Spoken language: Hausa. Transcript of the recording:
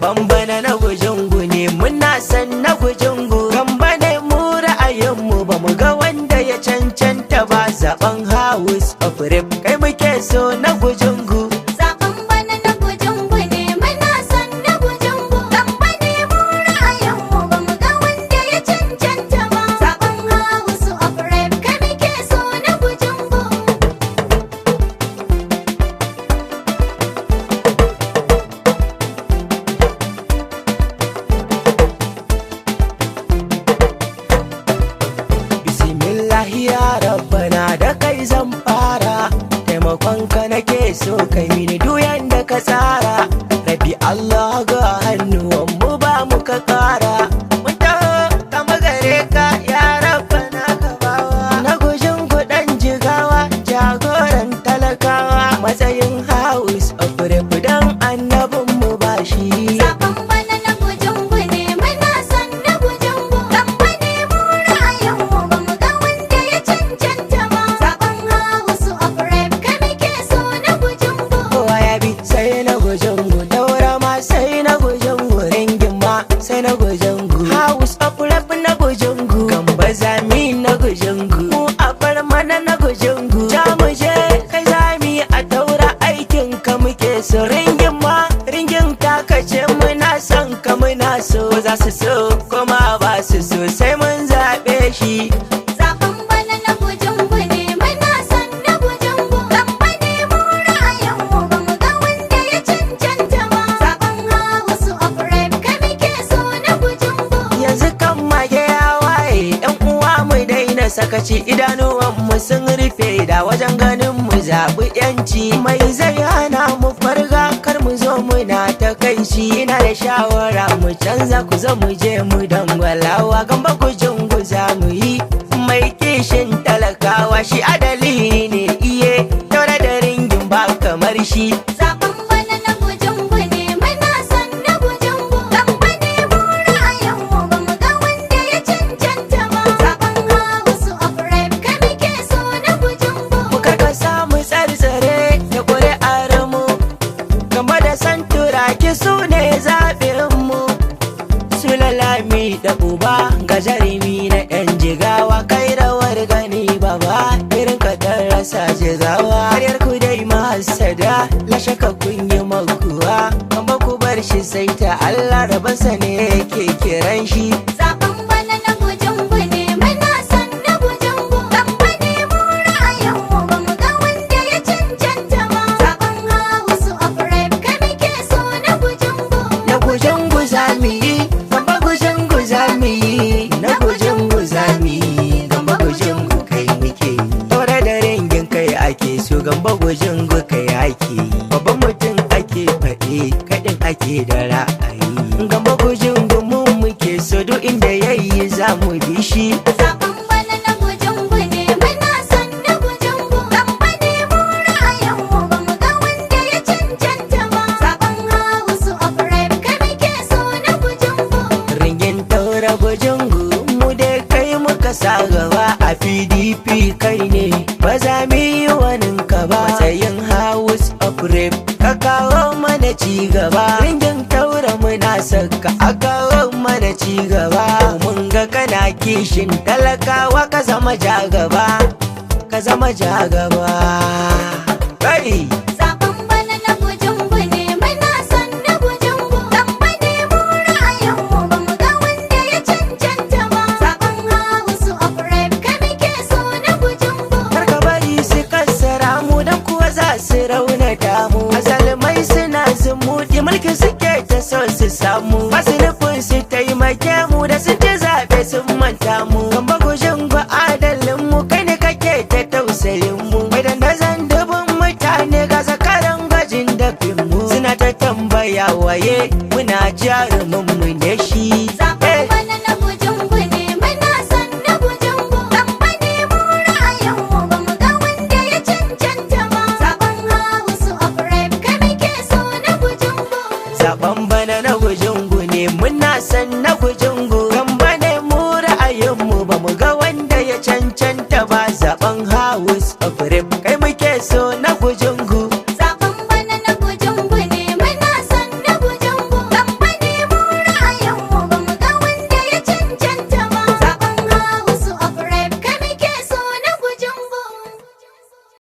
Zaben bana na gujungu ne muna san na gujungu. Gamba ne mu ra'ayinmu ba mu ga wanda ya cancanta ba. Zaben House of Rep kai muke so na gujungu. Zaben bana na gujungu ne muna san na gujungu. Gamba ne mu ra'ayinmu ba mu ga wanda ya cancanta ba. Zaben House of Rep kai muke so na gujungu. Bismillahi ya rabbana da kai zan fara. Taimakonka nake so kai mini duyan da ka tsara. Rabi Allah ga hannuwanmu ba mu ka kara. Mun taho kama gare ka ya rabbana ka bawa. Na gujin kuɗan jigawa jagoran talakawa. Matsayin House of Rep dan annabinmu ba shi. Zaben bana na gujungu ne muna san na gujungu. Gamba ne mu ra'ayinmu ba mu ga wanda ya cancanta ba. Zaben House of Rep kai muke so na gujungu. Kowa ya bi sai na gujungu. Daura ma sai na gujungu. Ringin ma sai na gujungu. House of Rep na gujungu. Gamba zami na gujungu. Mu a bar mana na gujungu. Ja mu je kai zami a daura aikin ka muke so. Ringin ma ringin ta kace muna son ka muna so. Za su so kuma ba su so sai mun zaɓe shi. Zaben bana na gujungu ne muna san na gujungu. Gamba ne mu ra'ayinmu ba mu ga wanda ya cancanta ba. Zaben House of Rep kai muke so na gujungu. Yanzu kan mage ya waye yan uwa mu daina sakaci. Idanuwan mu sun rufe da wajen ganin mu zaɓi yanci. Mai zai hana mu farga kar mu zo muna ta kai shi. Ina da shawara mu canza ku zo mu je mu dangwalawa. Gamba ku jungu za mu yi mai kishin talakawa. Shi adali ne iye daura da ringin ba kamar shi. Zaben bana na gujungu ne muna san na gujungu. Gamba ne mu ra'ayinmu ba mu ga wanda ya cancanta ba. Zaben House of Rep kai muke so na gujungu. Mu karkasa mu tsare da ƙuri'ar mu. Gamba da santuraki su ne zaɓin mu. Su lalami da uba ga jarumi na yan jigawa. Kai rawar gani baba irin ka dan rasa jigawa. Karyar ku dai mahasada lashe ka kun yi makuwa. Gamba ku bar shi sai ta Allah rabansa ne yake kiran shi. Zaben bana na gujungu ne muna san na gujungu. Gamba ne mu ra'ayinmu ba mu ga wanda ya cancanta ba. Zaben House of Rep kai muke so na gujungu. Na gujungu za mu yi, gamba gujungu za mu yi. Na gujungu za mu yi, gamba gujungu kai muke yi. Tore da ringin kai ake so, gamba gujungu kai ake yi. Babban mutum ake faɗi, kaɗin ake da ra'ayi. Gamba gujungu mun muke so, duk inda yayi za mu bi shi. Zaben bana na gujungu ne muna san na gujungu. Gamba ne mu ra'ayinmu ba mu ga wanda ya cancanta ba. Zaben House of Rep kai muke so na gujungu. Ringin taura gujungu mu dai kai muka sa gaba. A PDP kai ne ba za mu yi waninka ba. Matsayin House of Rep ka kawo mana ci gaba. Ringin taura muna saka a kawo mana ci gaba. Mun ga kana kishin talakawa ka zama jagaba. Ka zama jagaba. Kai! Zaben bana na gujungu ne muna san na gujungu. Gamba ne mu ra'ayinmu ba mu ga wanda ya cancanta ba. Zaben House of Rep kai muke so na gujungu. Kar ka bari su kassara mu dan kuwa za su raunata mu. Azalmai suna zumuɗi mulki suke ta so su samu. Masu nufin su taimake mu da su ci zaɓe sun manta mu. Gamba gujin gwa adalin mu kai ne kake ta tausayin mu. Mai dandazon dubin mutane ga zakaran gwajin dafin mu. Suna ta tambaya waye muna jarumin mu ne shi. Zaben bana na gujungu ne muna san na gujungu. Gamba ne mu ra'ayinmu ba mu ga wanda ya cancanta ba. Zaben House of Rep kai muke so na gujungu. Zaben bana na gujungu ne muna san na gujungu. Gamba ne mu ra'ayinmu ba mu ga wanda ya cancanta ba. Zaben House of Rep kai muke so na gujungu.